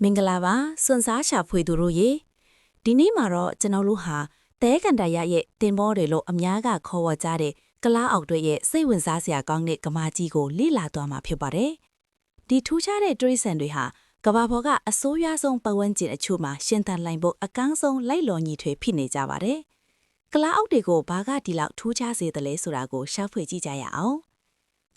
မင်္ဂလာပါစွန်စားရှာဖွေသူတို့ရေဒီနေ့မှာတော့ကျွန်တော်တို့ဟာတဲကန်တရရဲ့တင်ပေါ်တွေလို့အများကခေါ်ဝေါ်ကြတဲ့ကလားအောက်တွေရဲ့စိတ်ဝင်စားစရာကောင်းတဲ့ကမာကြီးကိုလေ့လာသွားမှာဖြစ်ပါတယ်ဒီထူးခြားတဲ့တရိษံတွေဟာကဘာပေါ်ကအစိုးရဆုံးပတ်ဝန်းကျင်အချို့မှာရှင်သန်လှိုင်ဖို့အကန့်ဆုံးလိုက်လော်ညီထွေဖြစ်နေကြပါတယ်ကလားအောက်တွေကိုဘာကဒီလောက်ထူးခြားစေတယ်လဲဆိုတာကိုရှာဖွေကြည့်ကြရအောင်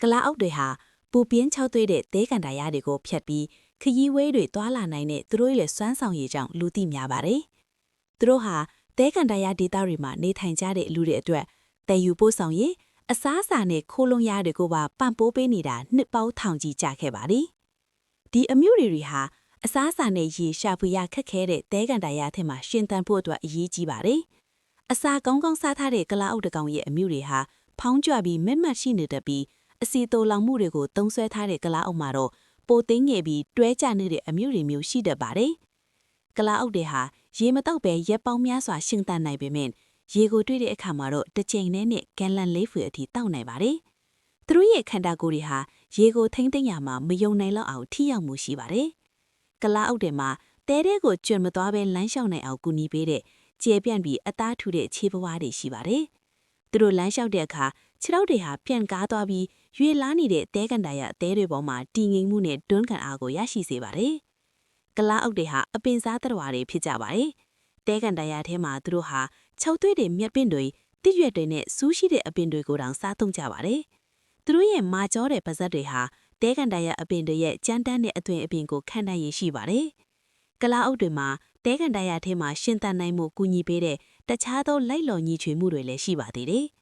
ကလားအောက်တွေဟာပူပြင်းချောက်သွေးတဲ့တဲကန်တရတွေကိုဖျက်ပြီးခရီးဝေးတွေတွာလာနိုင်တဲ့သူတို့ရဲ့စွမ်းဆောင်ရည်ကြောင့်လူသိများပါတယ်။သူတို့ဟာတဲကန်တရဒေသတွေမှာနေထိုင်ကြတဲ့လူတွေအတွက်တည်ယူပို့ဆောင်ရေးအစားအစာနဲ့ခိုးလုံရတွေကိုပါပံ့ပိုးပေးနေတာနှစ်ပေါင်းထောင်ကြီးကြာခဲ့ပါတယ်။ဒီအမျိုးတွေဟာအစားအစာနဲ့ရေရှာဖွေရခက်ခဲတဲ့တဲကန်တရထဲမှာရှင်သန်ဖို့အတွက်အရေးကြီးပါတယ်။အစာကောင်းကောင်းစားထားတဲ့ကလားအုပ်တကောင်ရဲ့အမျိုးတွေဟာဖောင်းကြွပြီးမက်မတ်ရှိနေတတ်ပြီးအစီတိုလောင်မှုတွေကိုတုံးဆွဲထားတဲ့ကလားအုပ်မှာတော့ပိုသိငယ်ပြီးတွဲကြနေတဲ့အမျိုးတွေမျိုးရှိတတ်ပါတယ်။ကလားအုပ်တွေဟာရေမတောက်ပဲရက်ပေါင်းများစွာရှင်သန်နိုင်ပေမဲ့ရေကိုတွေ့တဲ့အခါမှာတော့တစ်ချိန်နဲ့ဂန်လန်လေးဖွေအထိတောက်နိုင်ပါတယ်။သူတို့ရဲ့ခန္ဓာကိုယ်တွေဟာရေကိုထိမ့်သိမ့်ရမှာမယုံနိုင်လောက်အောင်ထိရောက်မှုရှိပါတယ်။ကလားအုပ်တွေမှာတဲတဲ့ကိုကျွံမသွားပဲလမ်းလျှောက်နိုင်အောင်ကူညီပေးတဲ့ကျေပြန့်ပြီးအသားထူတဲ့ခြေပွားတွေရှိပါတယ်။သူတို့လမ်းလျှောက်တဲ့အခါခြေထောက်တွေဟာပြန်ကားသွားပြီးရွေလားနေတဲ့တဲကန်တရအသေးတွေပေါ်မှာတည်ငြိမ်မှုနဲ့တွန်းကန်အားကိုရရှိစေပါတယ်။ကလားအုပ်တွေဟာအပင်စားသတ္တဝါတွေဖြစ်ကြပါတယ်။တဲကန်တရထဲမှာသူတို့ဟာခြောက်သွေးတွေမြက်ပင်တွေတိရွက်တွေနဲ့စူးရှိတဲ့အပင်တွေကိုတောင်စားသုံးကြပါတယ်။သူတို့ရဲ့မာကျောတဲ့ပါးစပ်တွေဟာတဲကန်တရအပင်တွေရဲ့ကြမ်းတမ်းတဲ့အသွင်အပြင်ကိုခံနိုင်ရရှိပါတယ်။ကလားအုပ်တွေမှာတဲကန်တရထဲမှာရှင်သန်နိုင်မှုကူညီပေးတဲ့တခြားသောလိုက်လော်ညီချွေမှုတွေလည်းရှိပါသေးတယ်။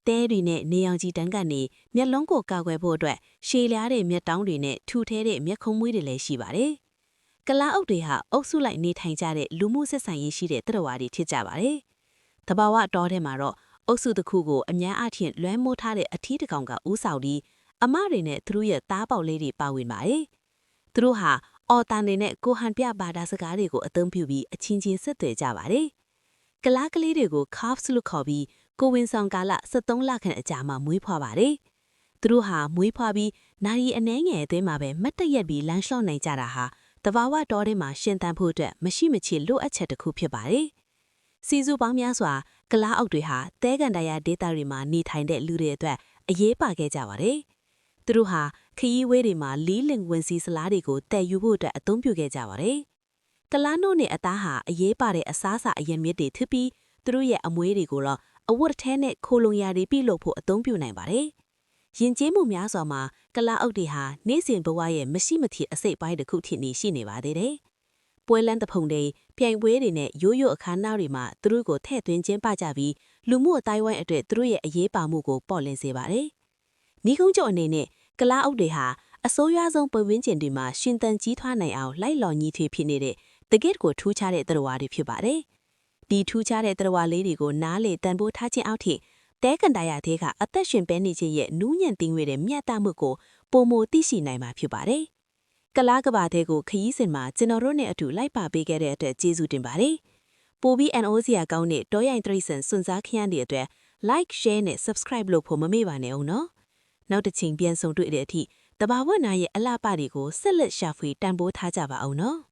တဲတွေနဲ့နေအောင်ကြီးတန်းကနေမျက်လုံးကိုကာကွယ်ဖို့အတွက်ရှည်လျားတဲ့မျက်တောင်းတွေနဲ့ထူထဲတဲ့မျက်ခုံးမွေးတွေလည်းရှိပါတယ်။ကလားအုပ်တွေဟာအုပ်စုလိုက်နေထိုင်ကြတဲ့လူမှုဆက်ဆံရေးရှိတဲ့သတ္တဝါတွေဖြစ်ကြပါတယ်။တဘာဝတောထဲမှာတော့အုပ်စုတစ်ခုကိုအများအားဖြင့်လွှမ်းမိုးထားတဲ့အထီးတစ်ကောင်ကဥဆောင်ပြီးအမတွေနဲ့သူတို့ရဲ့သားပေါက်လေးတွေပါဝင်ပါတယ်။သူတို့ဟာအော်တန်တွေနဲ့ကိုဟန်ပြဘာသာစကားတွေကိုအသုံးပြုပြီးအချင်းချင်းဆက်သွယ်ကြပါတယ်။ကလားကလေးတွေကို calves လို့ခေါ်ပြီးကိုဝင်ဆောင်ကာလ73လခန့်အကြာမှမွေးဖွားပါတယ်။သူတို့ဟာမွေးဖွားပြီးနာရီအနည်းငယ်အတွင်းမှာပဲမတ်တရက်ပြီးလမ်းလျှောက်နိုင်ကြတာဟာတဘာဝတောထဲမှာရှင်သန်ဖို့အတွက်မရှိမချေလိုအပ်ချက်တစ်ခုဖြစ်ပါတယ်။စီစုပေါင်းများစွာကလားအုပ်တွေဟာတဲကန်တရဒေသတွေမှာနေထိုင်တဲ့လူတွေအတွက်အရေးပါခဲ့ကြပါတယ်။သူတို့ဟာခရီးဝေးတွေမှာလီးလင်ဝင်စီစလားတွေကိုတည်ယူဖို့အတွက်အသုံးပြုခဲ့ကြပါတယ်။ကလားနို့နဲ့အသားဟာအရေးပါတဲ့အစားအစာအရင်းမြစ်တွေဖြစ်ပြီးသူတို့ရဲ့အမွေးတွေကိုတော့အဝတ်ထဲနဲ့ခိုလုံရာတွေပြုလုပ်ဖို့အသုံးပြုနိုင်ပါတယ်။ယဉ်ကျေးမှုများစွာမှာကလားအုပ်တွေဟာနေ့စဉ်ဘဝရဲ့မရှိမဖြစ်အစိတ်အပိုင်းတစ်ခုဖြစ်နေရှိနေပါသေးတယ်။ပွဲလန်းတဖုံတွေပြိုင်ပွဲတွေနဲ့ရိုးရိုးအခမ်းအနားတွေမှာသူတို့ကိုထည့်သွင်းခြင်းပကြပြီးလူမှုအတိုင်းဝိုင်းအတွက်သူတို့ရဲ့အရေးပါမှုကိုပေါ်လင်းစေပါတယ်။ဤကုန်းကျော်အနေနဲ့ကလားအုပ်တွေဟာအစိုးရဆုံးပတ်ဝန်းကျင်တွေမှာရှင်သန်ကြီးထွားနိုင်အောင်လိုက်လော်ညီထွေဖြစ်နေတဲ့တကယ့်ကိုထူးခြားတဲ့သတ္တဝါတွေဖြစ်ပါတယ်။ဒီထူးခြားတဲ့သတ္တဝါလေးတွေကိုနားလေတန်ဖိုးထားခြင်းအောက်ထိတဲကန်တရသေးကအသက်ရှင်ပဲနေခြင်းရဲ့နူးညံ့သိငွေတဲ့မြတ်တမှုကိုပုံမသိရှိနိုင်မှာဖြစ်ပါတယ်။ကလားကဘာသေးကိုခရီးစဉ်မှာကျွန်တော်တို့နဲ့အတူလိုက်ပါပေးခဲ့တဲ့အတွက်ကျေးဇူးတင်ပါတယ်။ပိုပြီး NO စရာကောင်းတဲ့တောရိုင်းတရိစံစွန့်စားခရမ်းတွေအတွက် like share နဲ့ subscribe လို့ဖို့မမေ့ပါနဲ့အောင်နော်။နောက်တစ်ချိန်ပြန်ဆုံတွေ့တဲ့အထိတဘာဝနာရဲ့အလှပတွေကိုဆက်လက်ရှာဖွေတန်ဖိုးထားကြပါအောင်နော်။